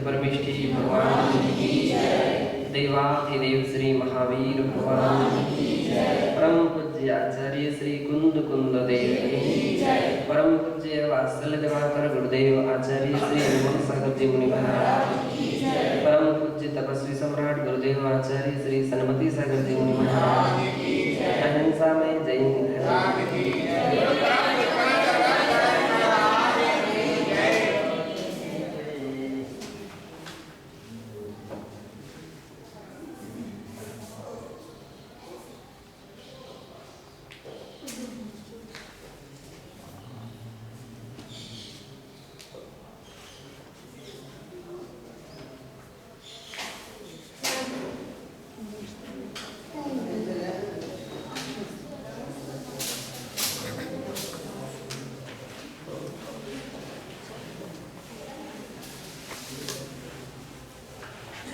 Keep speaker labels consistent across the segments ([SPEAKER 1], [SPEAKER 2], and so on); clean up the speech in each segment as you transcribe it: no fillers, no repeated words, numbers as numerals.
[SPEAKER 1] परमेष्ठी भगवान की जय। देवाधिदेव श्री महावीर भगवान की जय। परम पूज्य आचार्य श्री कुंद कुंद देव की जय। परम पूज्य वात्सल्य दिवाकर गुरुदेव आचार्य श्री निर्मल सागर जी मुनि महाराज की जय। परम पूज्य तपस्वी सम्राट गुरुदेव आचार्य श्री सन्मति सागर जी मुनि महाराज की जय। अहिंसा में जय हिंद की जय।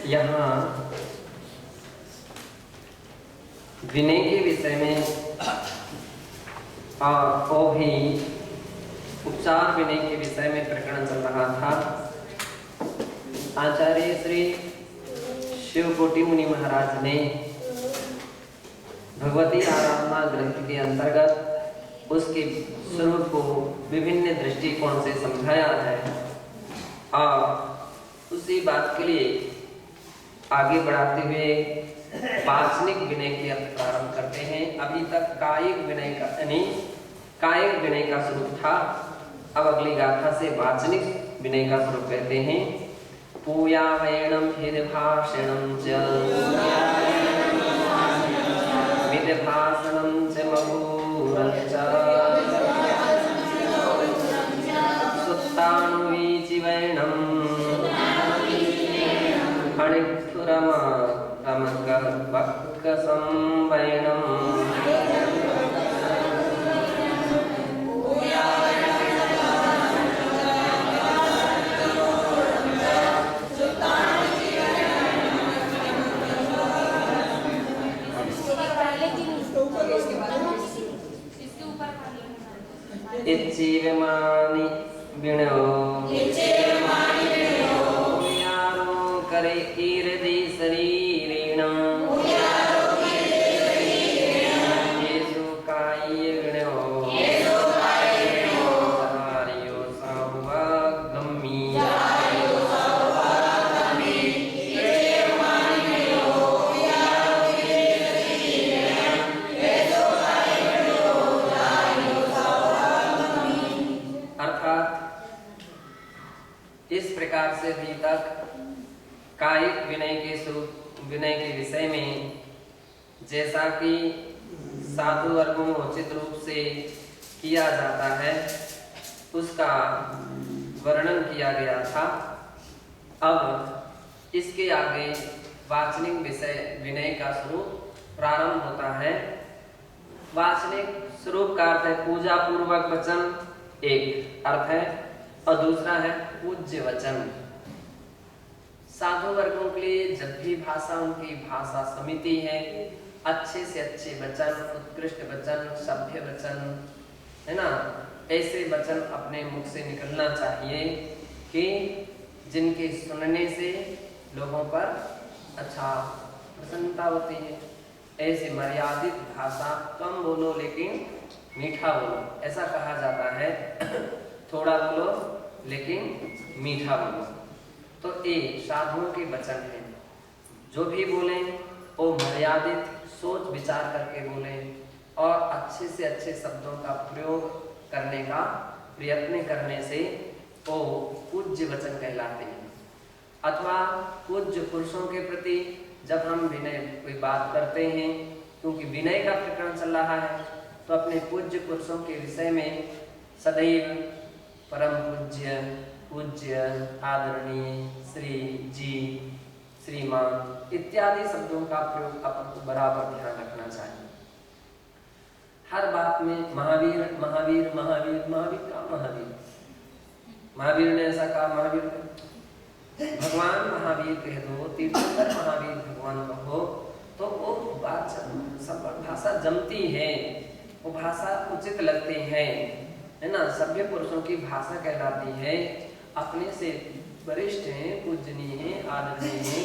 [SPEAKER 1] यहाँ विनय के विषय में और भी उपचार विनय के विषय में प्रकरण चल रहा था। आचार्य श्री शिवकोटि मुनि महाराज ने भगवती आराधना ग्रंथ के अंतर्गत उसके स्वरूप को विभिन्न दृष्टिकोण से समझाया है और उसी बात के लिए आगे बढ़ाते हुए वाचनिक विनय की प्रारंभ करते हैं। अभी तक कायिक विनय का यानी कायिक विनय का स्वरूप था। अब अगली गाथा से वाचनिक विनय का स्वरूप कहते हैं। पूयावैणं हिदभाषणं च विदभाषणं च मधुरं च सुत्तानुवीचिवैणं इच्छिवमानि विणो करे कीर्ति शरीरेण येषु काय्य विणो चार्यो सावगम्मी अर्थात इस प्रकार से अभी तक कायिक विनय के विषय में जैसा कि साधु वर्गों में उचित रूप से किया जाता है उसका वर्णन किया गया था। अब इसके आगे वाचनिक विषय विनय का स्वरूप प्रारंभ होता है। वाचनिक स्वरूप का अर्थ है पूजा पूर्वक वचन, एक अर्थ है, और दूसरा है पूज्य वचन। साधु वर्गों के लिए जब भी भाषा उनकी भाषा समिति है, अच्छे से अच्छे वचन, उत्कृष्ट वचन, सभ्य वचन, है ना, ऐसे वचन अपने मुख से निकलना चाहिए कि जिनके सुनने से लोगों पर अच्छा प्रसन्नता होती है। ऐसे मर्यादित भाषा, कम बोलो लेकिन मीठा बोलो, ऐसा कहा जाता है। थोड़ा बोलो लेकिन मीठा बोलो। तो ये साधुओं के वचन हैं। जो भी बोले वो मर्यादित सोच विचार करके बोले और अच्छे से अच्छे शब्दों का प्रयोग करने का प्रयत्न करने से वो पूज्य वचन कहलाते हैं। अथवा पूज्य पुरुषों के प्रति जब हम विनय कोई बात करते हैं, क्योंकि विनय का प्रकरण चल रहा है, तो अपने पूज्य पुरुषों के विषय में सदैव परम पूज्य, आदरणीय, श्री जी, श्रीमान इत्यादि शब्दों का प्रयोग अपन को बराबर ध्यान रखना चाहिए। हर बात में महावीर महावीर महावीर महावीर का महावीर ने ऐसा कहा, महावीर भगवान महावीर कह दो, तीर्थंकर महावीर भगवान कहो, तो वो बात सब भाषा जमती है, वो भाषा उचित लगती है ना। सभ्य पुरुषों की भाषा कहलाती है। अपने से वरिष्ठ हैं, पूजनीय आदरणीय हैं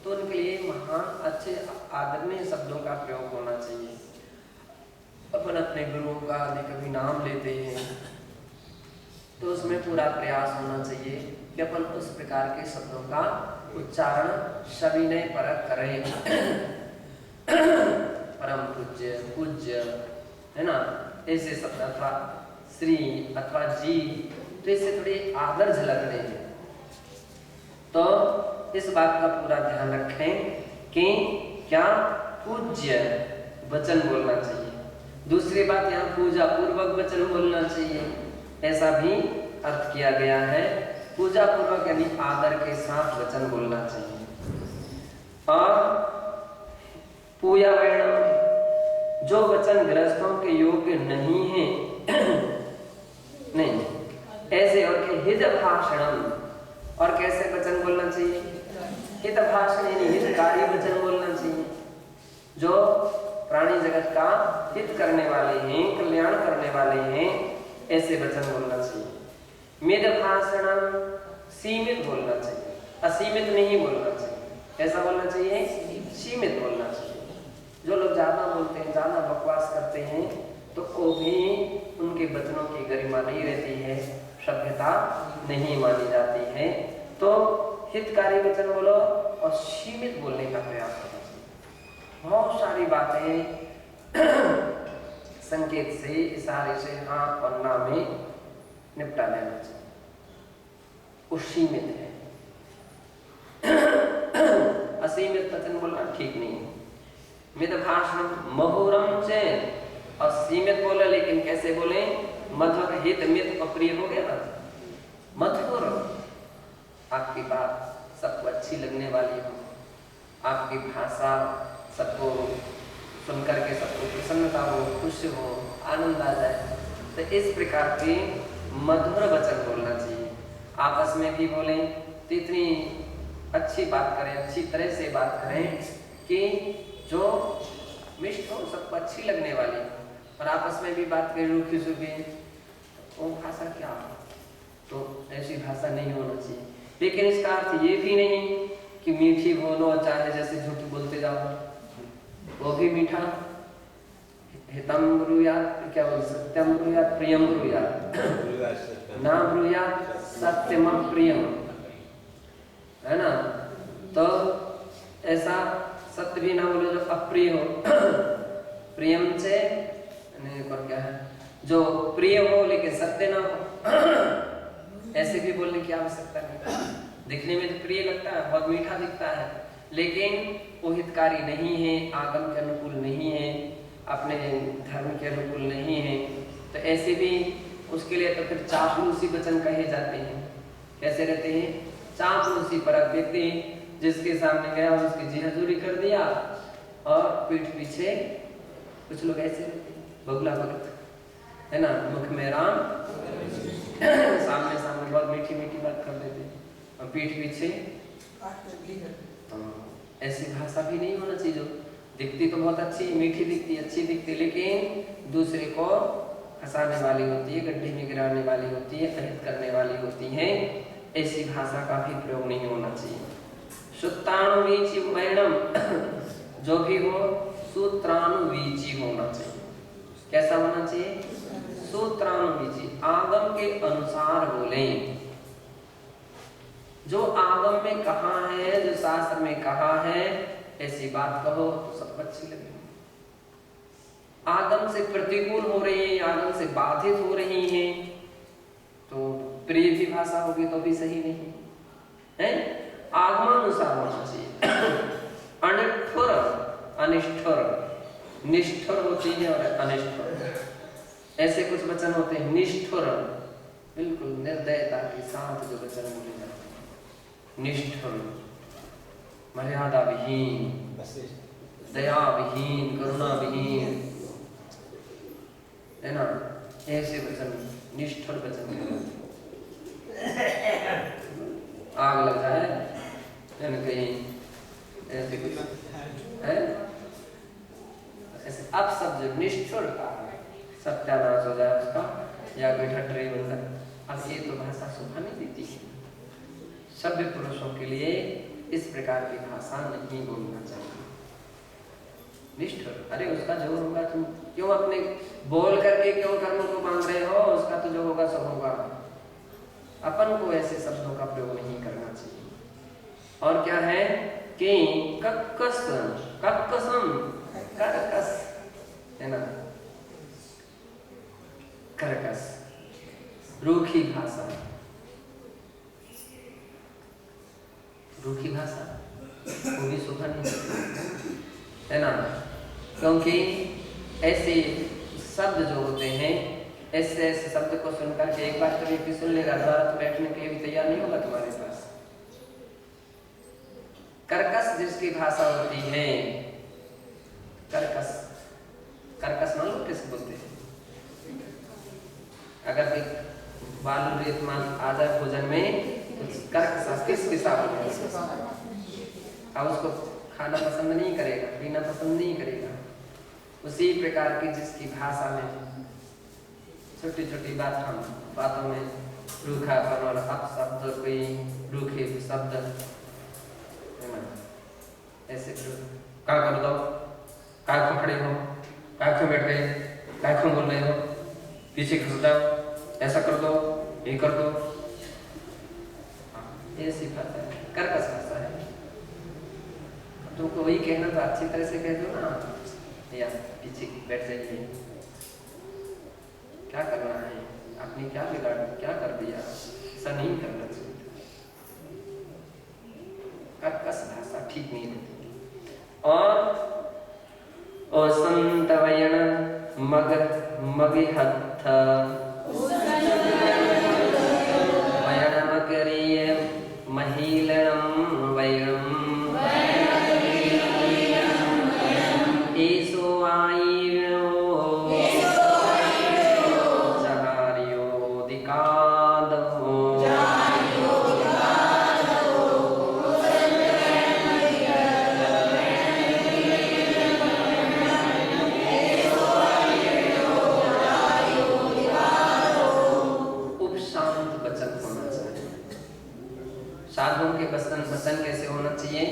[SPEAKER 1] तो उनके लिए महान अच्छे आदरणीय शब्दों का प्रयोग होना चाहिए। अपन अपने गुरुओं का यदि कभी नाम लेते हैं तो उसमें पूरा प्रयास होना चाहिए कि अपन उस प्रकार के शब्दों का उच्चारण सविनय परक करें। परम पूज्य, पूज्य, है ना, ऐसे शब्द अथवा श्री अथवा जी, तो इससे थोड़ी आदर झलक रही है। तो इस बात का पूरा ध्यान रखें कि क्या पूज्य वचन बोलना चाहिए। दूसरी बात, यहाँ पूजा पूर्वक वचन बोलना चाहिए, ऐसा भी अर्थ किया गया है। पूजा पूर्वक यानी आदर के साथ वचन बोलना चाहिए। और पूजा वर्णम, जो वचन गृहस्थों के योग्य नहीं है नहीं ऐसे, और के हित भाषणम, और कैसे वचन बोलना चाहिए, हित भाषण यानी हितकारी वचन बोलना चाहिए, जो प्राणी जगत का हित करने वाले हैं, कल्याण करने वाले हैं, ऐसे वचन बोलना चाहिए। मिद भाषणम, सीमित बोलना चाहिए, असीमित नहीं बोलना चाहिए। ऐसा बोलना चाहिए, सीमित बोलना चाहिए। जो लोग ज्यादा बोलते हैं, ज्यादा बकवास करते हैं, तो वो भी उनके वचनों की गरिमा नहीं रहती है, सभ्यता नहीं मानी जाती है। तो हितकारी वचन बोलो और सीमित बोलने का प्रयास करना चाहिए। बहुत सारी बातें संकेत से, इशारे से, हाँ और ना में निपटा लेना चाहिए, वो सीमित है। असीमित वचन बोलना ठीक नहीं है। मिद भाषण महुरम से, और सीमित बोले लेकिन कैसे बोले, मधुर, हित, मित और प्रिय हो गया ना। मधुर, आपकी बात सबको अच्छी लगने वाली हो, आपकी भाषा सबको सुनकर के सबको प्रसन्नता हो, खुश हो, आनंद आ जाए, तो इस प्रकार के मधुर वचन बोलना चाहिए। आपस में भी बोलें तो इतनी अच्छी बात करें, अच्छी तरह से बात करें कि जो मिष्ट हो, सबको अच्छी लगने वाली। और आपस में भी बात करें रूखी सूखी, वो भाषा क्या हो, तो ऐसी भाषा नहीं होना चाहिए। लेकिन इसका अर्थ ये भी नहीं कि मीठी बोलो, चाहे जैसे झूठ बोलते जाओ, वो भी मीठा। हितम ब्रूयात, क्या बोल, सत्यम ब्रूयात, प्रियम ब्रूयात, ना ब्रूयात सत्यम प्रियम, है ना। तो ऐसा सत्य भी ना बोले जो अप्रिय हो, प्रियम से और क्या है, जो प्रिय हो लेकिन सत्य ना हो, ऐसे भी बोलने की आवश्यकता नहीं। दिखने में तो प्रिय लगता है, बहुत मीठा दिखता है, लेकिन वो हितकारी नहीं है, आगम के अनुकूल नहीं है, अपने धर्म के अनुकूल नहीं है, तो ऐसे भी उसके लिए तो फिर चापलूसी वचन कहे जाते हैं। कैसे रहते हैं, चापलूसी परक व्यक्ति, जिसके सामने गया उसकी जी हजूरी कर दिया, और पीठ पीछे कुछ लोग ऐसे रहते हैं, बगुला भगत, है ना, मुख में राम, सामने सामने बहुत मीठी मीठी बात कर देते हैं, और पीठ पीछे ऐसी भाषा भी नहीं होना चाहिए। जो दिखती तो बहुत अच्छी, मीठी दिखती, अच्छी दिखती, लेकिन दूसरे को हंसाने वाली होती है, गड्ढे में गिराने वाली होती है, अहित करने वाली होती है। ऐसी भाषा का भी प्रयोग नहीं होना चाहिए। सूत्रानुवीची वर्णम, जो भी हो सूत्रानुवीची होना चाहिए। कैसा होना चाहिए, सूत्रानुवीची, आगम के अनुसार बोलें। जो आगम में कहा है, जो शास्त्र में कहा है, ऐसी बात कहो तो सबको अच्छी लगेगी। आगम से प्रतिकूल हो रही है, आगम से बाधित हो रही है, तो प्रिय भी भाषा होगी तो भी सही नहीं है। आगमानुसार होना चाहिए। अनिष्ठुर, अनिष्ठुर, निष्ठुर होती है और अनिष्ठुर, ऐसे कुछ वचन होते हैं। निष्ठुर, बिल्कुल निर्दयता के साथ जो वचन बोले जाते हैं, निष्ठुर, मर्यादा विहीन, दया विहीन, करुणा विहीन, है ना, ऐसे वचन निष्ठुर वचन। आग लग जाए कहीं ऐसे कुछ है, ऐसे अब सब जो निष्ठुर का सत्यानाश हो जाए उसका, या कोई ठट्टरी बनकर, अब ये तो भाषा शोभा नहीं देती है। सभ्य पुरुषों के लिए इस प्रकार की भाषा नहीं बोलना चाहिए। निष्ठुर, अरे उसका जो होगा तुम क्यों अपने बोल करके क्यों कर्म को बांध रहे हो, उसका तो जो होगा सो होगा। अपन को ऐसे शब्दों का प्रयोग नहीं करना चाहिए। और क्या है कि कक्कसम, करकस है ना, करकस, रूखी भाषा, रूखी भाषा वो भी शोभा नहीं है ना, क्योंकि ऐसे शब्द जो होते हैं, ऐसे शब्द को सुनकर के एक बार तो व्यक्ति सुन लेगा, दोबारा तो बैठने के लिए भी तैयार नहीं होगा तुम्हारे पास। कर्कश जिसकी भाषा होती है, कर्कश, कर्कश मान लो किसको बोलते हैं, अगर एक बालू रेत मान आ जाए भोजन में तो कर्कश किसके साथ, अब उसको खाना पसंद नहीं करेगा, पीना पसंद नहीं करेगा। उसी प्रकार की जिसकी भाषा में छोटी छोटी बातों में रूखापन और अपशब्द, कोई रूखे शब्द ऐसे क्या कर दो, क्या क्यों खड़े हो, क्या क्यों बैठ गए, क्या क्यों बोल रहे हो, पीछे खस जाओ, ऐसा कर दो, ये कर दो, ऐसी भाषा है, कर्कश भाषा है। तुमको वही कहना तो अच्छी तरह से कह दो ना, या पीछे बैठ जाइए, क्या करना है, आपने क्या बिगाड़, क्या कर दिया, ऐसा नहीं करना चाहिए। कर्कश भाषा ठीक नहीं होती। और संतवयन मग मगिहत्थ वयन मकरीय महीलनम वैरम ईसो आईनो जहारियो दिकादो साधुओं के वचन कैसे होना चाहिए,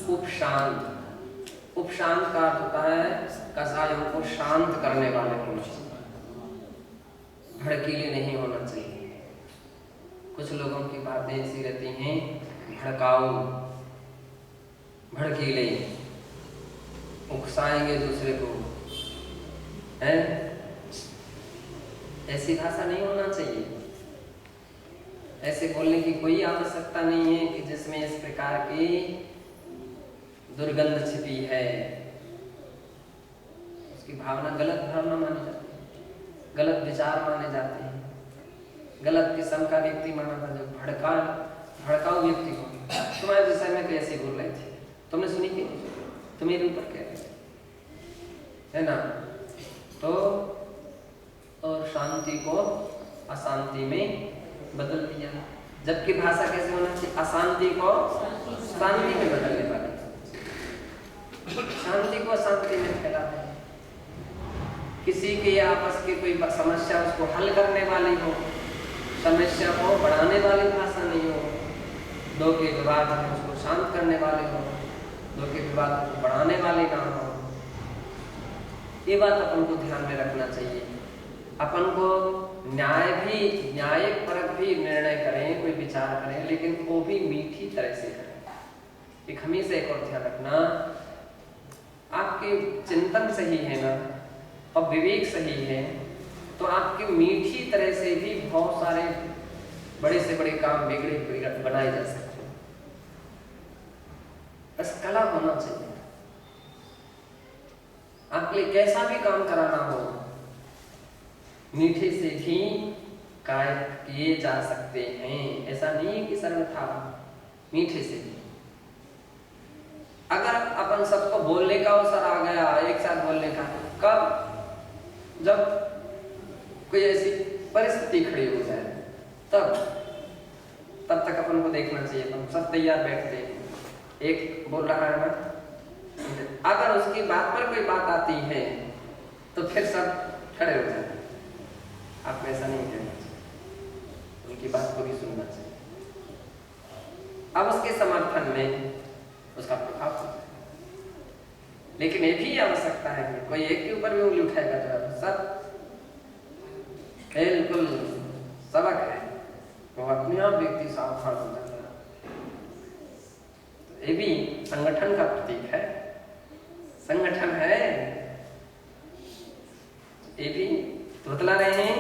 [SPEAKER 1] उपशांत। उपशांत का अर्थ होता है कसायों को शांत करने वाले होना चाहिए, भड़कीले नहीं होना चाहिए। कुछ लोगों की बातें ऐसी रहती हैं भड़काऊ, भड़कीले, उकसाएंगे दूसरे को, है ऐसी भाषा नहीं होना चाहिए। ऐसे बोलने की कोई आवश्यकता नहीं है कि जिसमें इस प्रकार की दुर्गंध छिपी है, उसकी भावना गलत भावना मानी जाती है, गलत विचार माने जाते हैं, गलत किस्म का व्यक्ति माना था। जो भड़काऊ व्यक्ति को तुम्हारे विषय में कैसे बोल रहे थे, तुमने सुनी कि तुम मेरे ऊपर कह रहे है ना। तो और शांति को अशांति में बदल दिया। जबकि भाषा कैसे होना चाहिए, अशांति को शांति में बदलने वाली, शांति को शांति में फैलाते हैं। किसी के आपस की कोई समस्या उसको हल करने वाली हो, समस्या को बढ़ाने वाली भाषा नहीं हो। दो के विवाद है उसको शांत करने वाले हो, दो के विवाद को बढ़ाने वाले ना हो। ये बात अपन को ध्यान में रखना चाहिए। अपन को न्यायिक परक भी निर्णय करें, कोई विचार करें, लेकिन वो भी मीठी तरह से करें। एक हमेशा एक और ध्यान रखना, आपके चिंतन सही है ना और विवेक सही है तो आपके मीठी तरह से भी बहुत सारे बड़े से बड़े काम बिगड़े बनाए जा सकते हैं। बस कला होना चाहिए। आपके लिए कैसा भी काम कराना हो, मीठे से भी कार्य किए जा सकते हैं। ऐसा नहीं है कि सर्वथा मीठे से भी। अगर अपन सबको बोलने का अवसर आ गया, एक साथ बोलने का, कब? जब कोई ऐसी परिस्थिति खड़ी हो जाए, तब तक अपन को देखना चाहिए। अपन सब तैयार बैठते हैं, एक बोल रहा है ना, अगर उसकी बात पर कोई बात आती है तो फिर सब खड़े हो जाते हैं। आपको ऐसा नहीं करना चाहिए, उनकी बात को भी सुनना चाहिए। अब उसके समर्थन में उसका प्रभाव होता है। लेकिन ये भी आवश्यकता है कि कोई एक के ऊपर भी उंगली उठाएगा तो सब बिल्कुल सबक है, वो अपने आप व्यक्ति सावधान हो जाता है। तो ये भी संगठन का प्रतीक है, संगठन है। ये भी तो बतला रहे हैं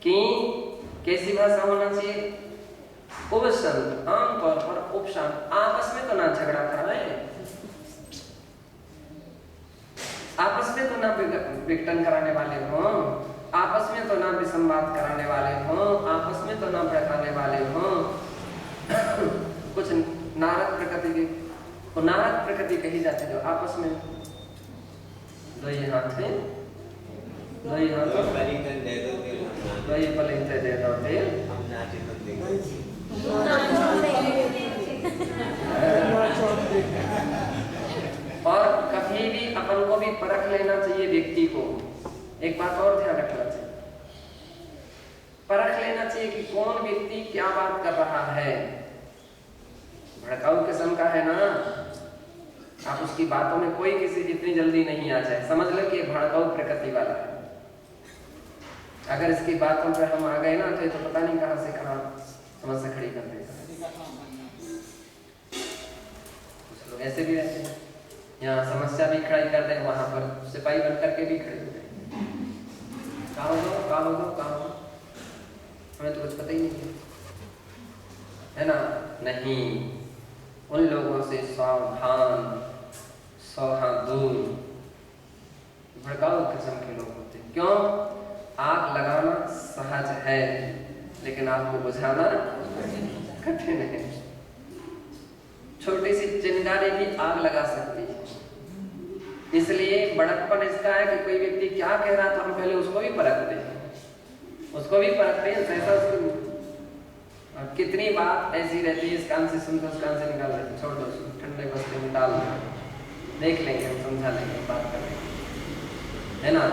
[SPEAKER 1] कि कैसी भाषा होना चाहिए। उपशांत, आमतौर पर उपशांत, आपस में तो ना झगड़ा कराए, आपस में तो ना विघटन कराने वाले हों, आपस में तो ना विसंवाद कराने वाले हों, आपस में तो ना भड़काने वाले हों। कुछ नारद प्रकृति की, वो नारद प्रकृति कही जाती है जो आपस में दो ही हाथ है, दो ही हाथ, दो ही पलिंते दे दो तेल, और कभी भी अपन को भी परख लेना चाहिए व्यक्ति को। एक बात और ध्यान रखना चाहिए, परख लेना चाहिए कि कौन व्यक्ति क्या बात कर रहा है। भड़काऊ किस्म का है ना, आप उसकी बातों में कोई किसी इतनी जल्दी नहीं आ जाए, समझ लो कि भड़काऊ प्रकृति वाला है। अगर इसकी बातों पर हम आ गए ना तो ये तो पता नहीं कहां से कहां समस्या खड़ी कर देगा। कुछ लोग ऐसे भी रहते हैं, यहाँ समस्या भी खड़ी कर दे, वहां पर सिपाही बन करके भी खड़े हो गए। कहाँ हो, हमें तो कुछ पता ही नहीं है ना। नहीं, उन लोगों से सावधान, 100 हाथ दूर। भड़काऊ किस्म के लोग होते हैं। क्यों? आग लगाना सहज है, लेकिन आपको बुझाना कठिन है। छोटी सी चिंगारी भी आग लगा सकती है। इसलिए बड़कपन इसका है कि कोई व्यक्ति क्या कह रहा था, हम पहले उसको भी परखते हैं, ऐसा उसको। और कितनी बात ऐसी रहती है, इस कान से सुनते उस कान से निकाल देते, छोड़ दो, ठंडे बस्ते में डाल दो, देख लेंगे, हम समझा लेंगे, बात कर लेंगे, है ना।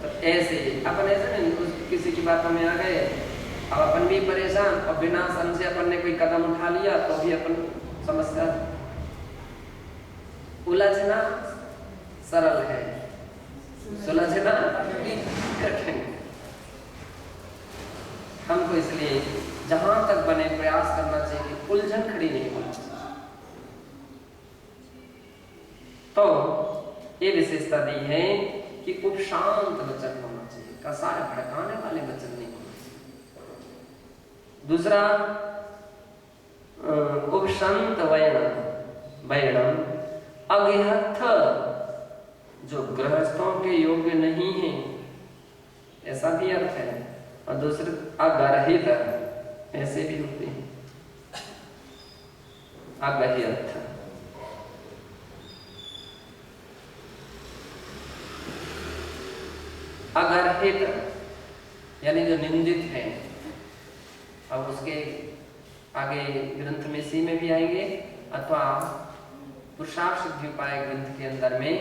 [SPEAKER 1] तो ऐसे अपन ऐसे नहीं किसी की बातों में आ गए, अब अपन भी परेशान, और बिना समझे अपन ने कोई कदम उठा लिया तो भी अपन समस्या। उलझना सरल है, सुलझना कठिन। हमको इसलिए जहां तक बने प्रयास करना चाहिए कि उलझन खड़ी नहीं होनी चाहिए। तो ये विशेषता दी है कि उपशांत वचन होना चाहिए, कसाय भड़काने वाले वचन नहीं होना चाहिए। दूसरा, उपशांत वैणम अगहथ, जो गृहस्थों के योग्य नहीं है, ऐसा भी अर्थ है। और दूसरे अगर्हित, ऐसे भी होते हैं, अगह्यर्थ। अगर्हित यानी जो निंदित है। अब उसके आगे ग्रंथ में सी में भी आएंगे, अथवा पुरुषार्थ सिद्धि उपाय ग्रंथ के अंदर में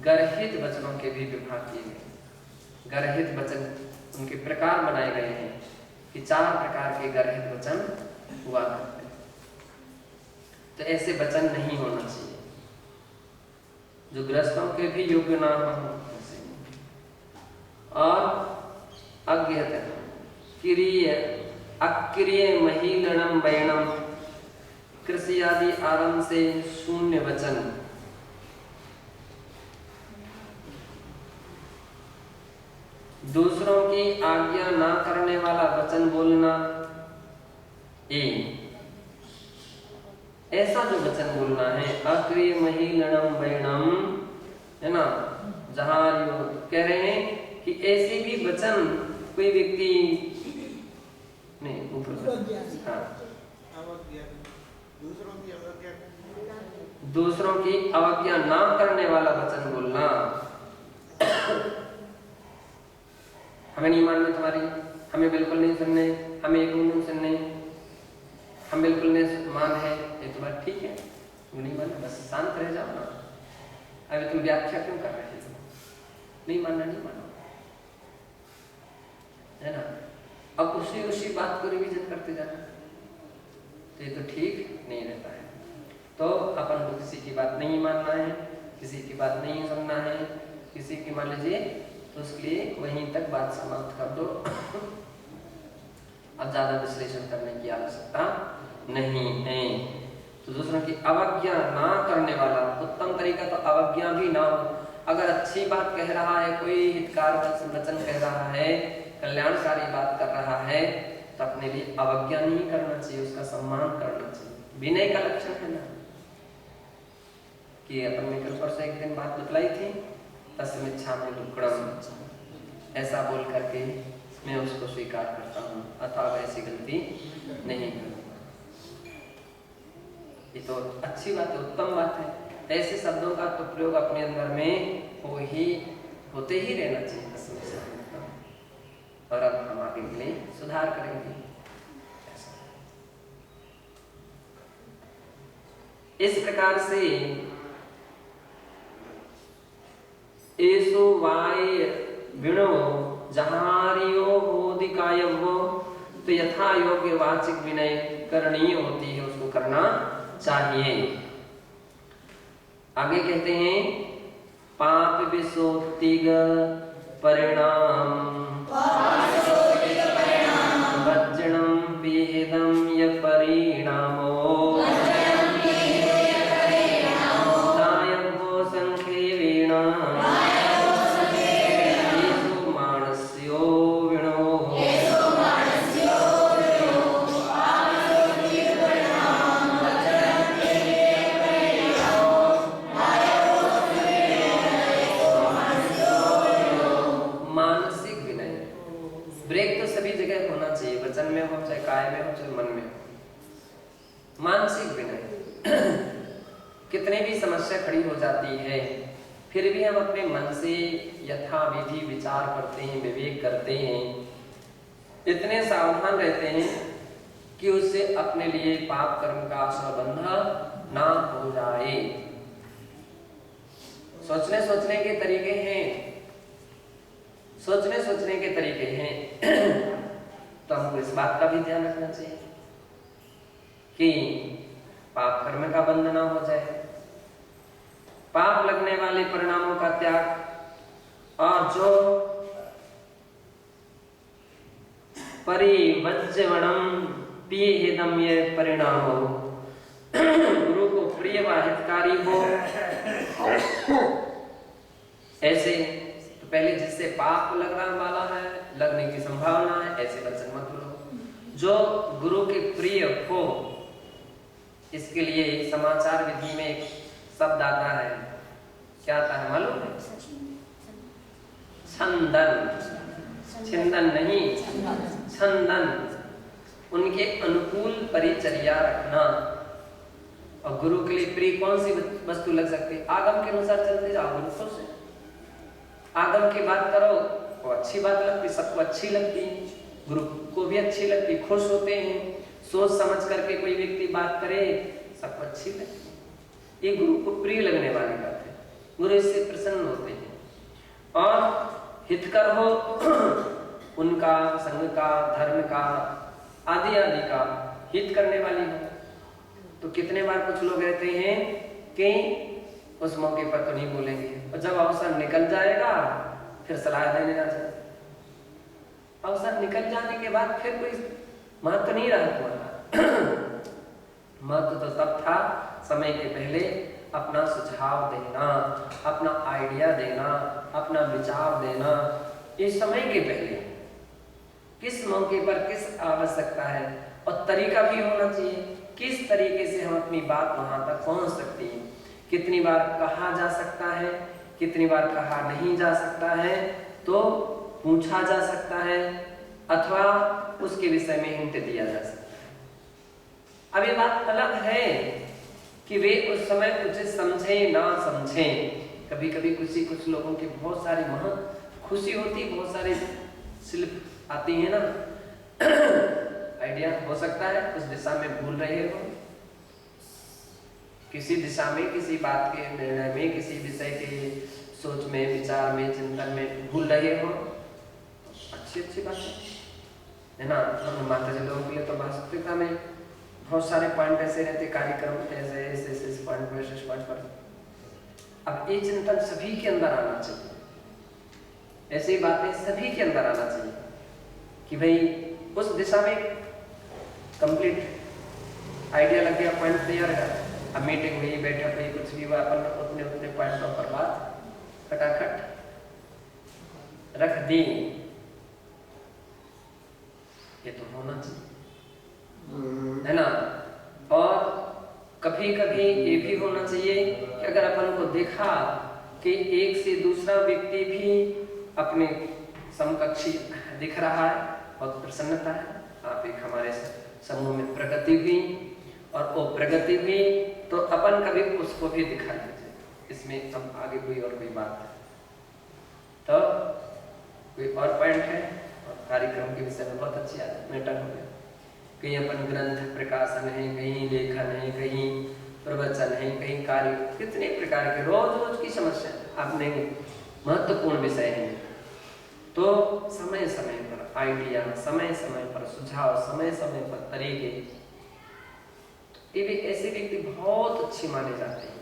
[SPEAKER 1] गर्हित वचनों के भी विभाग किए गए। गर्हित वचन उनके प्रकार बनाए गए हैं कि 4 प्रकार के गर्हित वचन हुआ करते हैं। तो ऐसे वचन नहीं होना चाहिए जो गृहस्थों के भी योग्य ना हो। और अज्ञत क्रिय अक्रिय महीलणम वैणम, कृषि आदि आरंभ से शून्य वचन। दूसरों की आज्ञा ना करने वाला वचन बोलना, ऐसा जो वचन बोलना है, अक्रिय महीलणम वैणम, है ना। जहां कह रहे हैं कि ऐसे भी वचन कोई व्यक्ति नहीं, हाँ, दूसरों की अवज्ञा ना करने वाला वचन बोलना। हमें नहीं मानना तुम्हारी, हमें बिल्कुल नहीं सुनने, हमें एक नहीं सुनने, हम बिल्कुल नहीं मान है, ये तो बात ठीक है, वो नहीं मानना, बस शांत रह जाओ ना। अभी तुम व्याख्या क्यों कर रहे हो? नहीं मानना, नहीं मानना, है ना। अब उसी बात को रिवीजन करते जाना। तो ये तो ठीक नहीं रहता है। तो अपन को किसी की बात नहीं मानना है, किसी की बात नहीं सुनना है। किसी की मान लीजिए तो उसके लिए वहीं तक बात समाप्त कर दो। अब ज्यादा विश्लेषण करने की आवश्यकता नहीं है। तो दूसरों की अवज्ञा ना करने वाला उत्तम तरीका तो अवज्ञा भी ना हो। अगर अच्छी बात कह रहा है, कोई हितकार वचन कह रहा है, कल्याणकारी बात कर रहा है, तो अपने लिए अवज्ञा नहीं करना चाहिए, उसका सम्मान करना चाहिए। विनय का लक्षण है ना कि अपन ने कल परसों एक दिन बात बतलाई थी, तस्मिच्छा में दुक्कड़म, ऐसा बोल करके मैं उसको स्वीकार करता हूँ, अथवा ऐसी गलती नहीं करूँगा। ये तो अच्छी बात है, उत्तम बात है। ऐसे शब्दों का तो प्रयोग अपने अंदर में होते ही रहना चाहिए। और अब हम आगे के लिए सुधार करेंगे। इस प्रकार से एसो वाय विणो जहारियो होदिकाय हो, तो यथा योग्य वाचिक विनय करनी होती है, उसको करना चाहिए। आगे कहते हैं पाप विसोतिग परिणाम वज्रणम विहिदम य परिणामो दायवो संखेवेण येषु मानस्यो विणो। ब्रेक तो सभी जगह होना चाहिए, वचन में हो चाहे काय में हो चाहे मन में हो। मानसिक विनय कितने भी समस्या खड़ी हो जाती है, फिर भी हम अपने मन से यथाविधि विचार करते हैं, विवेक करते हैं, इतने सावधान रहते हैं कि उससे अपने लिए पाप कर्म का संबंध ना हो जाए। सोचने के तरीके हैं, सोचने के तरीके हैं। तो हमको इस बात का भी ध्यान रखना चाहिए कि पाप कर्म का बंध ना हो जाए, पाप लगने वाले परिणामों का त्याग, और जो परिवज्जवणम पियेदम ये परिणाम हो, गुरु को प्रिय व हितकारी हो, ऐसे तो पहले जिससे पाप लगने वाला है, लगने की संभावना है, ऐसे वचन मत बोलो। जो गुरु के प्रिय हो, इसके लिए समाचार विधि में एक शब्द आता है, क्या आता है मालूम है? छंदन, छिंदन नहीं, छंदन। उनके अनुकूल परिचर्या रखना। और गुरु के लिए प्रिय कौन सी वस्तु लग सकती है? आगम के अनुसार चलते जाओ, गुरु खुश है। आगम की बात करो, वो अच्छी बात लगती, सबको अच्छी लगती, गुरु को भी अच्छी लगती, खुश होते हैं। सोच समझ करके कोई व्यक्ति बात करे, सबको अच्छी लगती, ये गुरु को प्रिय लगने वाली बात है। गुरु इससे प्रसन्न होते हैं। और हितकर हो, उनका संग का, धर्म का, आदि आदि का हित करने वाली हो। तो कितने बार कुछ लोग रहते हैं कि उस मौके पर तो नहीं बोलेंगे, और जब अवसर निकल जाएगा फिर सलाह देने आ जाए। अवसर निकल जाने के बाद फिर कोई महत्व नहीं रहा तुम्हारा। महत्व तो तब था समय के पहले अपना सुझाव देना, अपना आइडिया देना, अपना विचार देना। इस समय के पहले किस मौके पर किस आवश्यकता है, और तरीका भी होना चाहिए, किस तरीके से हम अपनी बात वहां तक पहुंच सकती है। कितनी बार कहा जा सकता है, कितनी बार कहा नहीं जा सकता है, तो पूछा जा सकता है, अथवा उसके विषय में हिंट दिया जा सकता है। अब ये बात अलग है कि वे उस समय कुछ समझे ना समझे। कभी कभी कुछ लोगों की बहुत सारी खुशी होती, बहुत सारी शिल्प आती है ना, आइडिया हो सकता है उस दिशा में भूल रहे हो, किसी दिशा में, किसी बात के निर्णय में, किसी विषय के सोच में, विचार में, चिंतन में भूल रहे हो, अच्छी बात है ना। हम माता जी लोगों के लिए तो वास्तविकता में बहुत सारे पॉइंट ऐसे रहते कार्यक्रम ऐसे ऐसे इस पॉइंट पर इस पॉइंट पर। अब ये चिंतन सभी के अंदर आना चाहिए, ऐसी बातें सभी के अंदर आना चाहिए कि भाई उस दिशा में कंप्लीट आइडिया लग गया, पॉइंट तैयार है। अब मीटिंग हुई, बैठक हुई, कुछ भी हुआ, अपन उतने उतने पॉइंटों पर बात फटाफट रख दी। ये तो होना चाहिए, है ना। और कभी कभी ये भी होना चाहिए कि अगर अपन को देखा कि एक से दूसरा व्यक्ति भी अपने समकक्षी दिख रहा है, बहुत प्रसन्नता है, आप एक हमारे समूह में प्रगति हुई और वो प्रगति हुई, तो अपन कभी उसको भी दिखा दीजिए। इसमें हम आगे कोई और कोई बात है तो कोई और पॉइंट है। और कार्यक्रम के विषय में बहुत अच्छी मैटर हो गया, कहीं अपन ग्रंथ प्रकाशन है, कहीं लेखन है, कहीं प्रवचन है, कहीं कार्य, कितने प्रकार के रोज रोज की समस्या आपने महत्वपूर्ण विषय है। तो समय समय पर आइडिया, समय समय पर सुझाव, समय समय पर तरीके, ये भी ऐसे व्यक्ति बहुत अच्छे माने जाते हैं,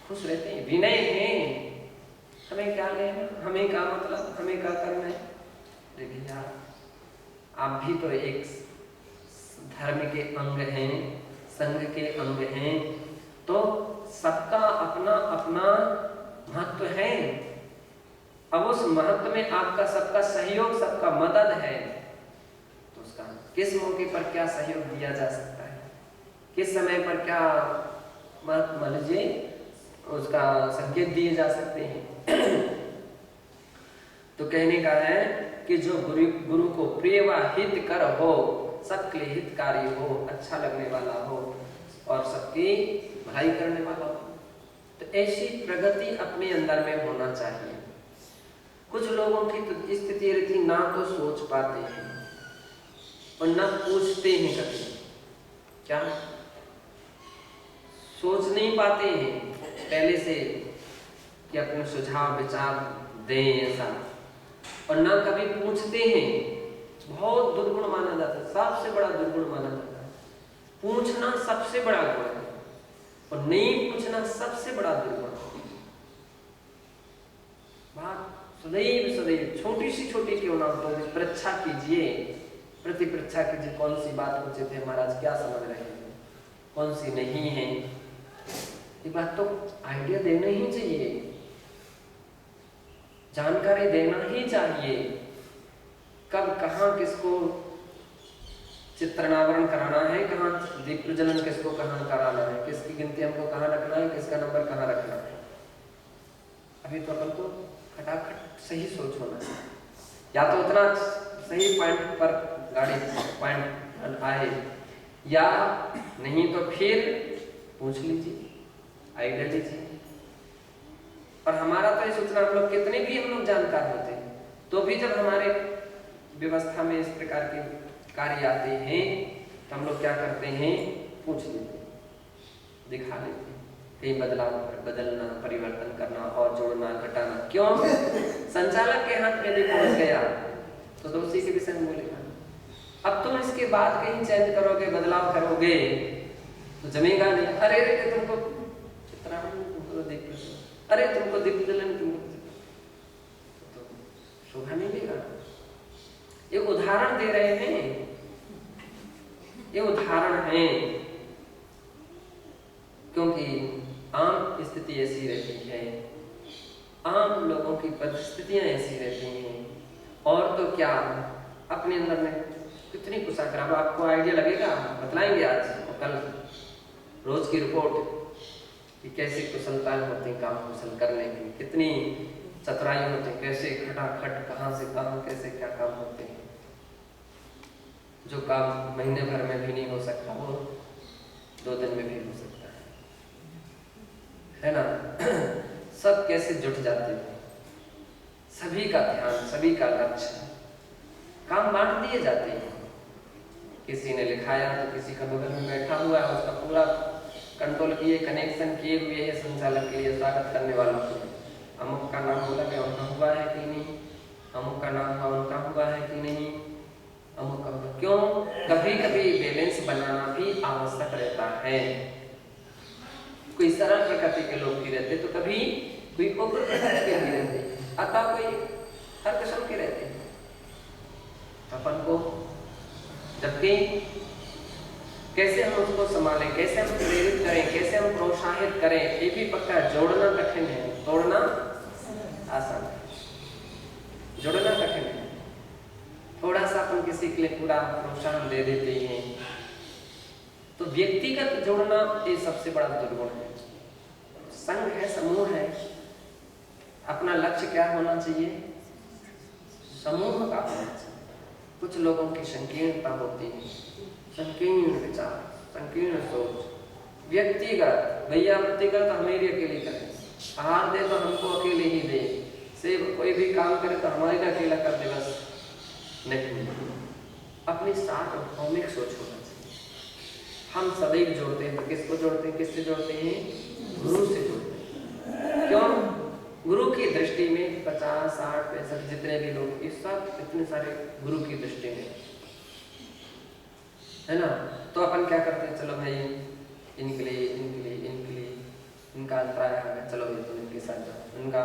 [SPEAKER 1] खुश रहते हैं, विनय हैं। हमें क्या लेना, हमें क्या मतलब, हमें क्या करना है। लेकिन यार आप भी तो एक धर्म के अंग हैं, संघ के अंग हैं, तो सबका अपना अपना महत्व है। अब उस महत्व में आपका सबका सहयोग, सबका मदद है, तो उसका किस मौके पर क्या सहयोग दिया जा सकता है, किस समय पर क्या मान लीजिए उसका संकेत दिए जा सकते हैं। तो कहने का है कि जो गुरु को प्रिय व हितकर हो, सबके हितकारी हो, अच्छा लगने वाला हो और सबकी भलाई करने वाला हो, तो ऐसी प्रगति अपने अंदर में होना चाहिए। कुछ लोगों की तो स्थिति रहती, ना तो सोच पाते हैं और ना पूछते हैं कभी, क्या सोच नहीं पाते हैं पहले से कि अपने सुझाव विचार दें ऐसा, और ना कभी पूछते हैं। बहुत दुर्गुण माना जाता है, सबसे बड़ा दुर्गुण माना जाता है। पूछना सबसे बड़ा गुण है और नहीं पूछना सबसे बड़ा दुर्गुण है। बात सदैव सदैव छोटी सी छोटी क्यों ना हो, परीक्षा कीजिए, प्रति परीक्षा कीजिए, कौन सी बात उचित है, महाराज क्या समझ रहे हैं, कौन सी नहीं है। ये बात तो आइडिया देना ही चाहिए, जानकारी देना ही चाहिए, कब कहाँ किसको चित्रनावरण कराना है, कहाँ दीप प्रज्वलन किसको कहाँ कराना है, किसकी गिनती हमको कहाँ रखना है, किसका नंबर कहाँ रखना है। अभी तो अपन को फटाफट सही सोच होना है, या तो उतना सही पॉइंट पर गाड़ी पॉइंट आए, या नहीं तो फिर पूछ लीजिए, आइडिया लीजिए। और हमारा तो ये सोचना, हम लोग कितने भी हम लोग जानकार होते हैं, तो भी जब हमारे व्यवस्था में इस प्रकार के कार्य आते हैं तो हम लोग क्या करते हैं, पूछ लेते हैं, दिखा लेते हैं, कहीं बदलाव बदलना, परिवर्तन करना और जोड़ना घटाना। क्यों? संचालक के हाथ में यदि पहुंच गया तो उसी के विषय में बोलेगा। अब तुम इसके बाद कहीं चेंज करोगे, बदलाव करोगे तो जमेगा नहीं। अरे रे तुमको चित्रावरण, तुमको देख, अरे तुमको दीप प्रज्वलन, तुमको तो शोभा नहीं देगा। ये उदाहरण दे रहे हैं, ये उदाहरण है, क्योंकि आम स्थिति ऐसी रहती है, आम लोगों की परिस्थितियां ऐसी रहती हैं। और तो क्या, अपने अंदर में कितनी कुशाग्र, अब आपको आइडिया लगेगा, बतलाएंगे आज और कल रोज की रिपोर्ट कि कैसे कुशलताएं होती हैं काम कुशल करने की, कितनी चतुराई होती है, कैसे खटाखट कहाँ से कहाँ कैसे क्या काम होते हैं। जो काम महीने भर में भी नहीं हो सकता वो 2 दिन में भी हो सकता है ना। सब कैसे जुट जाते हैं, सभी का ध्यान, सभी का लक्ष्य, काम बांट दिए जाते हैं। किसी ने लिखाया तो किसी का बगल में बैठा हुआ है, उसका पूरा कंट्रोल किए, कनेक्शन किए हुए है संचालक के लिए, स्वागत करने वालों के लिए। अमुक का नाम बोला गया, उनका हुआ है कि नहीं, अमुक का नाम हुआ, उनका हुआ है कि नहीं, अमुक का हुआ। क्यों? कभी कभी बैलेंस बनाना भी आवश्यक रहता है। कोई सरल प्रकृति के लोग भी रहते तो कभी कोई उग्र प्रकृति के भी रहते, अतः कोई हर किस्म के रहते हैं। अपन को जबकि कैसे हम उसको संभालें, कैसे हम प्रेरित करें, कैसे हम प्रोत्साहित करें, ये भी पक्का जोड़ना कठिन है, तोड़ना आसान है। जोड़ना कठिन है। थोड़ा सा अपन किसी के लिए पूरा प्रोत्साहन दे देते हैं तो व्यक्तिगत जोड़ना ये सबसे बड़ा दुर्गुण है। संघ है, समूह है, अपना लक्ष्य क्या होना चाहिए? समूह का होना चाहिए। कुछ लोगों की संकीर्णता होती है, संकीर्ण विचार, संकीर्ण सोच, व्यक्तिगत, भैया व्यक्तिगत हमें अकेले करें, आहार दे तो हमको अकेले ही दे, से कोई भी काम करे तो हमारे अकेला कर दे, बस नहीं। अपनी सार्वभौमिक सोच होना चाहिए। हम सदैव जोड़ते हैं तो किसको जोड़ते हैं? किससे जोड़ते हैं? गुरु से जोड़ते हैं। क्यों? गुरु की दृष्टि में 50, 60, 65 जितने भी लोग, इस सब इतने सारे गुरु की दृष्टि में है ना। तो अपन क्या करते हैं? चलो भाई इनके लिए इनका अभिप्राय है, चलो भाई तुम इनके साथ जाओ, उनका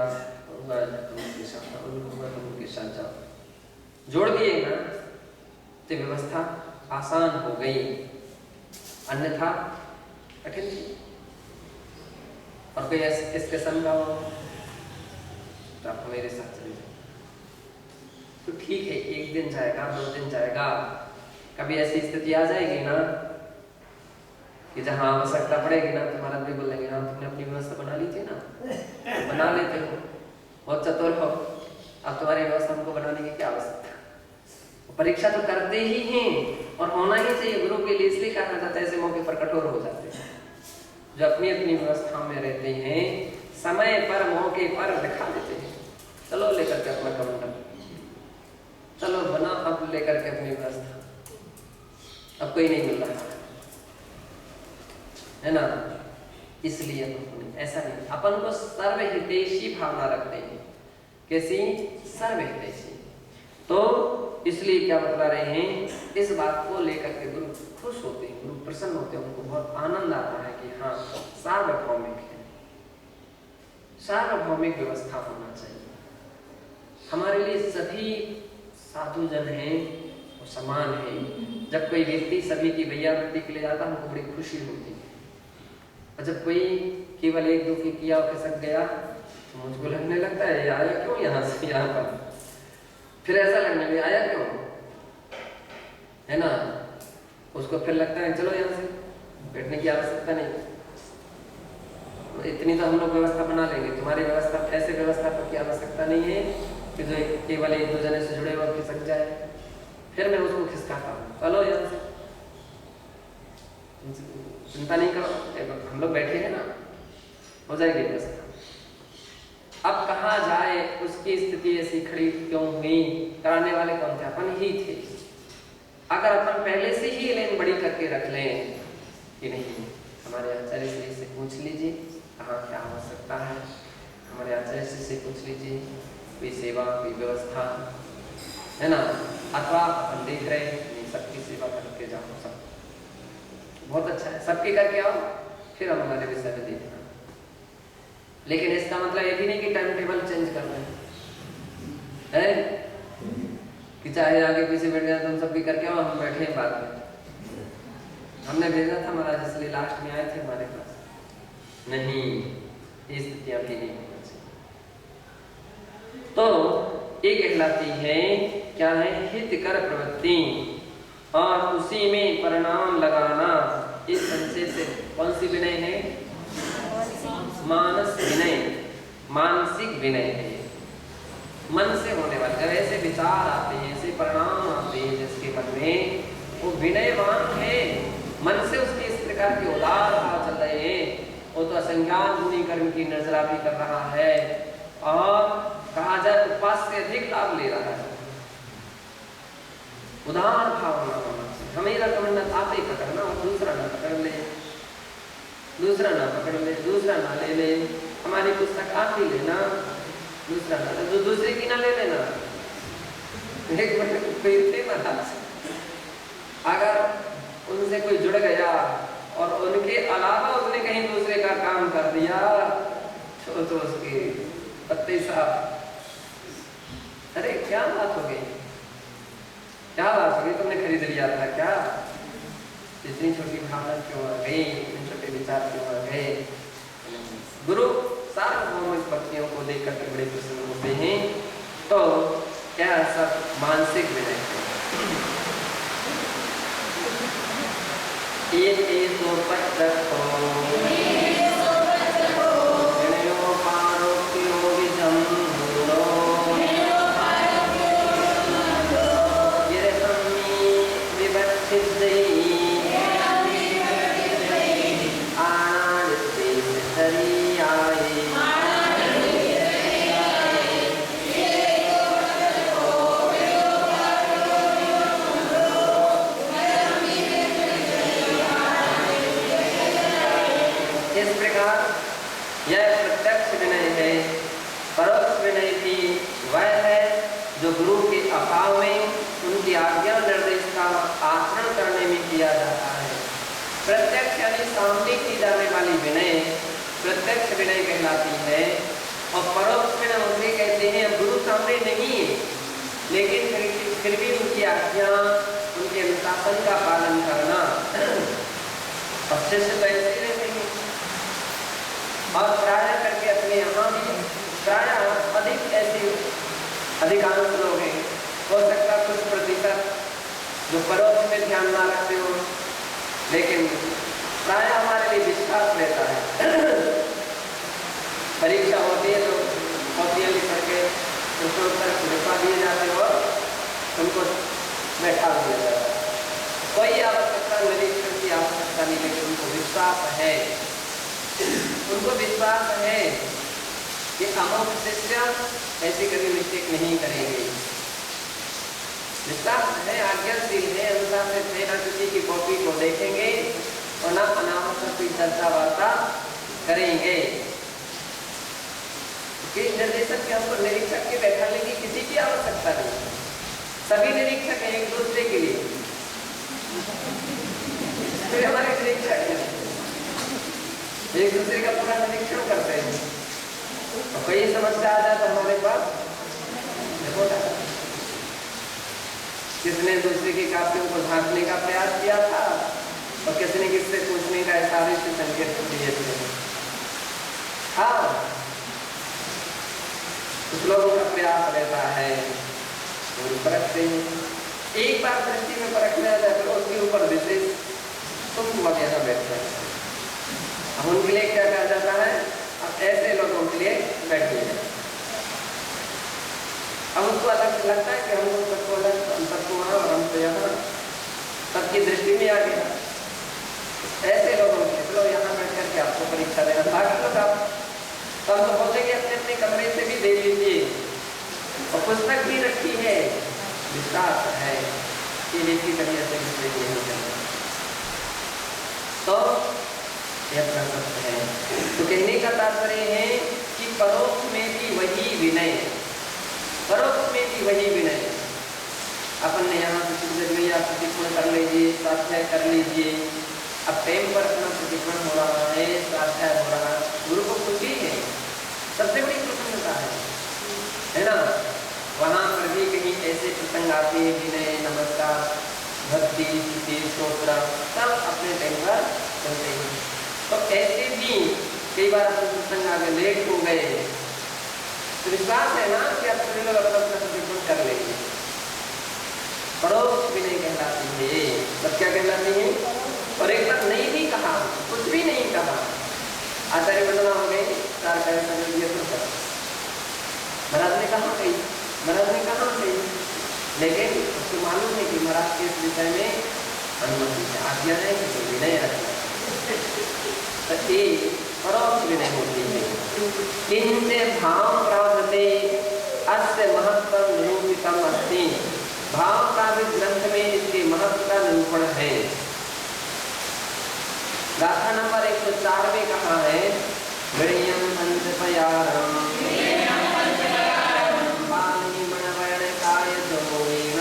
[SPEAKER 1] तुम इनके साथ जाओ, तुम इनके साथ जाओ। जोड़ दिए ना तो व्यवस्था आसान हो गई, अन्यथा कठिन थी। और कोई इस किस्म का हो तो आप मेरे साथ चले जाओ तो ठीक है, एक दिन जाएगा, 2 दिन जाएगा, कभी ऐसी स्थिति आ जाएगी ना कि जहां आवश्यकता पड़ेगी ना, तुम्हारा भी बोलेंगे हाँ तुमने अपनी व्यवस्था बना ली थी ना, बना लेते हो, बहुत चतुर हो, अब तुम्हारी व्यवस्था हमको बनाने की क्या आवश्यकता। परीक्षा तो करते ही हैं और होना ही चाहिए। गुरु के लिए इसलिए कहा जाता है ऐसे मौके पर कठोर हो जाते हैं जो अपनी अपनी व्यवस्था में रहते हैं, समय पर मौके पर दिखा देते हैं। चलो लेकर के अपना कमंडल, चलो बना अब लेकर के अपनी व्यवस्था, अब कोई नहीं मिल रहा है ना। इसलिए ऐसा नहीं, अपन को सर्वहितैषी भावना रखते हैं। कैसी? सर्वहितैषी। तो इसलिए क्या बतला रहे हैं, इस बात को लेकर के गुरु खुश होते हैं, गुरु प्रसन्न होते हैं, उनको बहुत आनंद आता है कि हाँ सार्वभौमिक है, सार्वभौमिक व्यवस्था होना चाहिए। हमारे लिए सभी साधु जन हैं वो समान है। जब कोई व्यक्ति सभी की भैयावृत्ति के लिए जाता हमको बड़ी खुशी होती है, और जब कोई केवल 1-2 की किया और खिसक गया तो मुझको लगने लगता है आया क्यों यहाँ से यहाँ पर, फिर ऐसा लगने लगे आया क्यों, है ना। उसको फिर लगता है चलो यहाँ से, बैठने की आवश्यकता नहीं, इतनी तो हम लोग व्यवस्था बना लेंगे, तुम्हारी व्यवस्था ऐसे व्यवस्थापक की आवश्यकता नहीं है कि जो केवल 1-2 जने से जुड़े हुए खिसक जाए। फिर मैं उसको खिसकाता हूँ, चलो यहाँ से, चिंता नहीं करो, हम लोग बैठे हैं ना, हो जाएगी व्यवस्था। अब कहाँ जाए, उसकी स्थिति ऐसी खड़ी क्यों हुई, कराने वाले कौन थे? अपन ही थे। अगर अपन पहले से ही लेन बड़ी करके रख लें कि नहीं हमारे आचार्य से इसे पूछ लीजिए कहाँ क्या आवश्यकता है, हमारे आचार्य से पूछ लीजिए कोई सेवा कोई व्यवस्था, है ना, अथवा अपन देख रहे हैं सबकी सेवा करके जाओ, सब बहुत अच्छा है, सबके करके आओ, फिर हम हमारे विषय में देखना। लेकिन इसका मतलब ये भी नहीं कि टाइम टेबल चेंज कर रहे हैं कि चाहे आगे पीछे बैठ जाए तुम सबकी करके आओ, हम बैठे हैं बाद में। हमने भेजा था महाराज इसलिए लास्ट में आए थे हमारे पास, नहीं, ये स्थितियां भी नहीं होना चाहिए। तो ये कहलाती है क्या है, हितकर प्रवृत्ति और उसी में परिणाम लगाना। इस संक्षेप से कौन सी विनय है? मानस विनय, मानसिक विनय है। मन से होने वाले जब ऐसे विचार आते हैं, ऐसे परिणाम आते हैं जिसके मन में, वो विनयवान है, मन से उसके इस प्रकार के उदार भाव चल रहे हैं, वो तो असंज्ञान गुणी कर्म की नजरा भी कर रहा है और कहा जाए उपवास से अधिक लाभ ले रहा है। उदार भाव होना चाहिए। हमें कमंडल आप ही पकड़ना और दूसरा ना पकड़ ले, दूसरा ना पकड़ ले, दूसरा ना ले ले, हमारी पुस्तक आप ही लेना, दूसरा ना ले, दूसरे की ना ले लेना, एक मिनट महाराज अगर उनसे कोई जुड़ गया और उनके अलावा उसने कहीं दूसरे का काम कर दिया तो उसके पत्ते साहब, अरे क्या बात हो गई, क्या बात हो गई, तुमने खरीद लिया था क्या, इतनी छोटी भावना क्यों आ गई, इतने छोटे विचार क्यों आ गए। गुरु सार्वभौमिक पत्नियों को देखकर के बड़े प्रसन्न होते हैं। तो क्या सब मानसिक विनय है। यह प्रत्यक्ष विनय है। परोक्ष विनय भी वह है जो गुरु के अभाव में उनकी आज्ञा निर्देश का आचरण करने में किया जाता है। प्रत्यक्ष यानी सामने की जाने वाली विनय प्रत्यक्ष विनय कहलाती है। और परोक्ष विनय उसे कहते हैं गुरु सामने नहीं है लेकिन फिर भी उनकी आज्ञा उनके अनुशासन का पालन करना। और शिष्य तो ऐसे रहते हैं और प्राय करके अपने यहाँ भी प्राय अधिक ऐसे अधिकांश लोग हैं, हो सकता कुछ प्रतिशत जो परोक्ष में ध्यान ना रखते हो, लेकिन प्राय हमारे लिए विश्वास रहता है। परीक्षा होती है तो कॉपियाँ लिख करके प्रश्नोत्तर लिखवा दिए जाते हो और उनको बैठा दिया जाता है। कोई आवश्यकता निरीक्षण की आवश्यकता नहीं, लेकिन उनको विश्वास है, उनको विश्वास है कि अमुक शिष्य ऐसी कभी मिस्टेक नहीं करेंगे। विश्वास है, आज्ञाशील है, अनुशासित है, ना किसी की कॉपी को देखेंगे और ना अनावश्यक कोई चर्चा वार्ता करेंगे। निर्देशक के हमको निरीक्षक के बैठाने की किसी की आवश्यकता नहीं, सभी निरीक्षक हैं एक दूसरे के लिए, तो हमारे निरीक्षक हैं, एक दूसरे का पूरा निरीक्षण करते हैं। और कोई समस्या आ जाए तो हमारे पास रिपोर्ट आता है। किसने दूसरे की कापियों को झांकने का प्रयास किया था और किसने किससे पूछने का इशारे से संकेत दिए थे। हाँ, कुछ लोगों का प्रयास रहता है तो परखते हैं, एक बार दृष्टि में परखने आ जाए तो उसके ऊपर विशेष तुम वगैरह बैठते हैं। अब उनके लिए क्या कहा जाता है, अब ऐसे लोगों के लिए बैठिए। अब उसको अलग लगता है कि हम सबको अलग, हम सबको वहाँ और हम तो यहाँ, सबकी दृष्टि में आ गया। ऐसे लोगों के चलो यहाँ बैठ करके आपको परीक्षा देना, बाकी लोग आप तो हम तो बोलेंगे अपने अपने कमरे से भी दे लीजिए और पुस्तक भी रखी है, विश्वास है कि व्यक्ति कभी ऐसे मिस्टेक नहीं करता। तो यह प्रसक्त है। तो कहने का तात्पर्य है कि परोक्ष में भी वही विनय, परोक्ष में भी वही विनय। अपन ने यहाँ से कुछ देर लिया, प्रतिपूर्ण कर लीजिए, स्वाध्याय कर लीजिए। अब टाइम पर अपना प्रतिपूर्ण हो रहा है, स्वाध्याय हो रहा है, गुरु को खुशी है, सबसे बड़ी प्रसन्नता है ना। वहाँ पर भी कहीं ऐसे प्रसंग आते हैं, विनय, नमस्कार, भक्ति, स्तुति, स्तोत्र सब अपने टाइम पर चलते हैं। तो ऐसे भी कई बार अपन प्रसंग आगे लेट हो गए तो विश्वास है ना कि आप सभी लोग अपना प्रतिपूर्ण कर लेंगे। परोक्ष विनय कहलाती है। सब क्या कहलाती है? और एक बार नहीं भी कहा, कुछ भी नहीं कहा, आचार्य वंदना हो गई, महाराज ने कहा गई, महाराज ने कहा गई, लेकिन उसको मालूम है कि महाराज के इस विषय में अनुमति है, आज्ञा है कि कोई विनय रखना। तो ये परोक्ष विनय होती है। किंचे भाव प्रावते अस्य महत्व निरूपितम अस्ति। भाव प्रावित ग्रंथ में इसके महत्व का निरूपण है। गाथा नंबर 104 में कहा है, गणियम पंचपयारम पाणिमणवर्णकाय जोगेन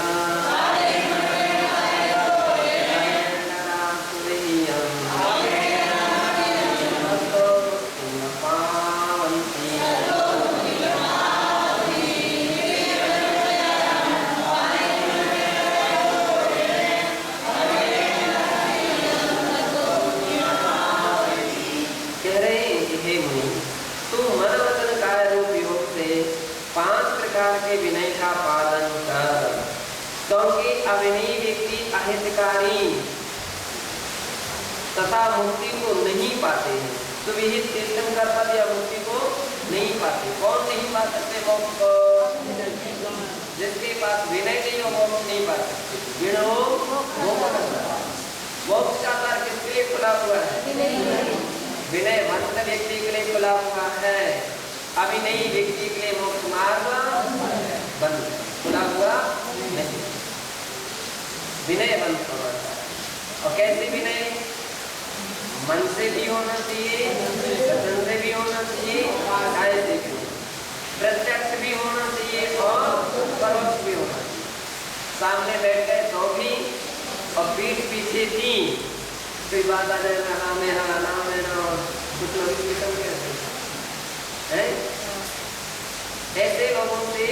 [SPEAKER 1] प्रकार के विनय का पालन कर, क्योंकि अविनयी व्यक्ति अहितकारी तथा मुक्ति को नहीं पाते हैं। सुविहित तीर्थंकर पद या मुक्ति को नहीं पाते। कौन नहीं पा सकते मोक्ष को? जिसके पास विनय नहीं हो मोक्ष नहीं पा सकते। मोक्ष का द्वार किसके लिए खुला हुआ है? विनयवंत व्यक्ति के लिए खुला हुआ है। अविनयी व्यक्ति के लिए मोक्ष मार्ग बंद, खुला हुआ नहीं। विनयवंत होना चाहिए। और कैसे विनय? मन से भी होना चाहिए, वचन से भी होना चाहिए, काया से भी होना, प्रत्यक्ष भी होना चाहिए और परोक्ष भी होना चाहिए। सामने बैठ गए तो भी और पीठ पीछे भी कोई बात आ जाए ना मेरा कुछ लोग इस किस्म के हैं। ऐसे लोगों से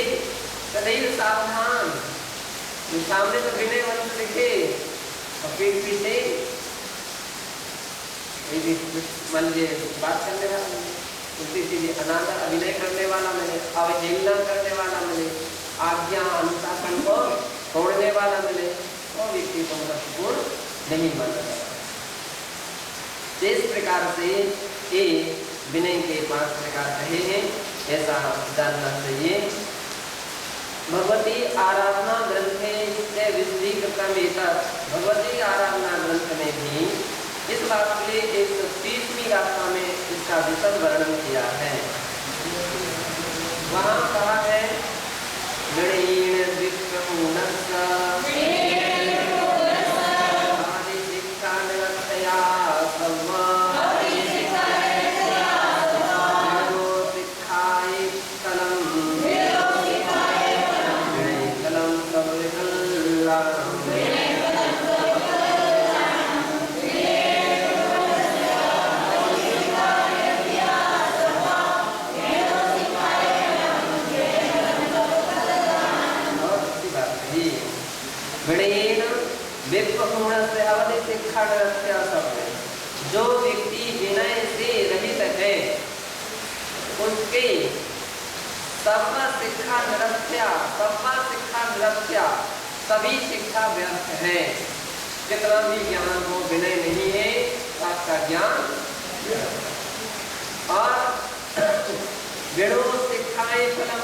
[SPEAKER 1] सदैव सावधान। सामने तो विनयवंत दिखे और पीठ पीछे मान लीजिए बात करने वाला उल्टी सीधी अनादर अभिनय करने वाला मिले, अवहेलना करने वाला मिले, आज्ञा अनुशासन को तोड़ने वाला मिले, वो व्यक्ति को महत्वपूर्ण नहीं माना जाता। इस प्रकार से ये विनय के 5 प्रकार कहे हैं, ऐसा जानना चाहिए। भगवती आराधना ग्रंथे से विशदीकृतमेतत्, भगवती आराधना ग्रंथ में भी इस बात के लिए 130वीं गाथा में इसका विशद वर्णन किया है। वहाँ कहा है गणेन विप्रमुनस्य आदि शिक्षा निरतया सर्वा शिक्षाय कलम कलम सबलिकल्लाम जो व्यक्ति विनय से रहित है उसके सर्व शिक्षा निरस्या सभी शिक्षा व्यर्थ है। कितना भी ज्ञान हो, विनय नहीं है आपका ज्ञान। और विणो शिक्षाए फलम,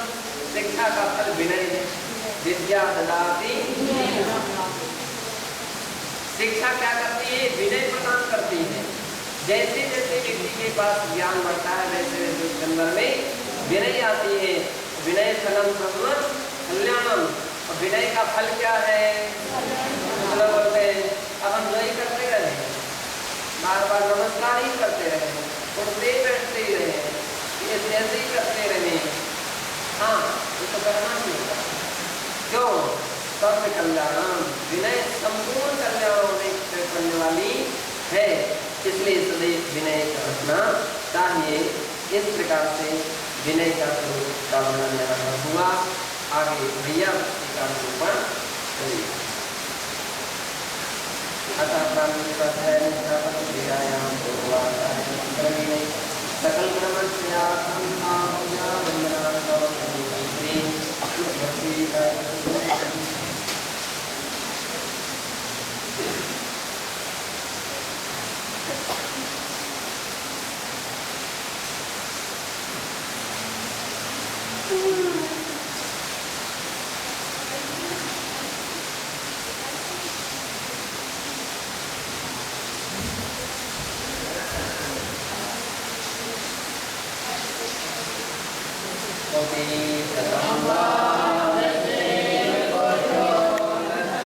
[SPEAKER 1] शिक्षा का फल विनय है। विद्या ददाति, शिक्षा क्या करती है? विनय प्रदान करती है। जैसे जैसे व्यक्ति के पास ज्ञान बढ़ता है वैसे वैसे उसके अंदर में विनय आती है। विनय फलम सर्व कल्याणम, और विनय का फल क्या है? मतलब बोलते हैं अब हम जो ही करते रहे, बार बार नमस्कार ही करते रहे, उठते बैठते ही रहे, ये जैसे ही करते रहे, हाँ ये तो करना ही होगा। क्यों? सर्व कल्याणम, विनय संपूर्ण कल्याण होने करने वाली है, इसलिए सदैव विनय रखना चाहिए। इस प्रकार से विनय का स्वरूप का वर्णन यहाँ हुआ। आगे भैया का निरूपण करिए। सकल क्रमण
[SPEAKER 2] Kopi,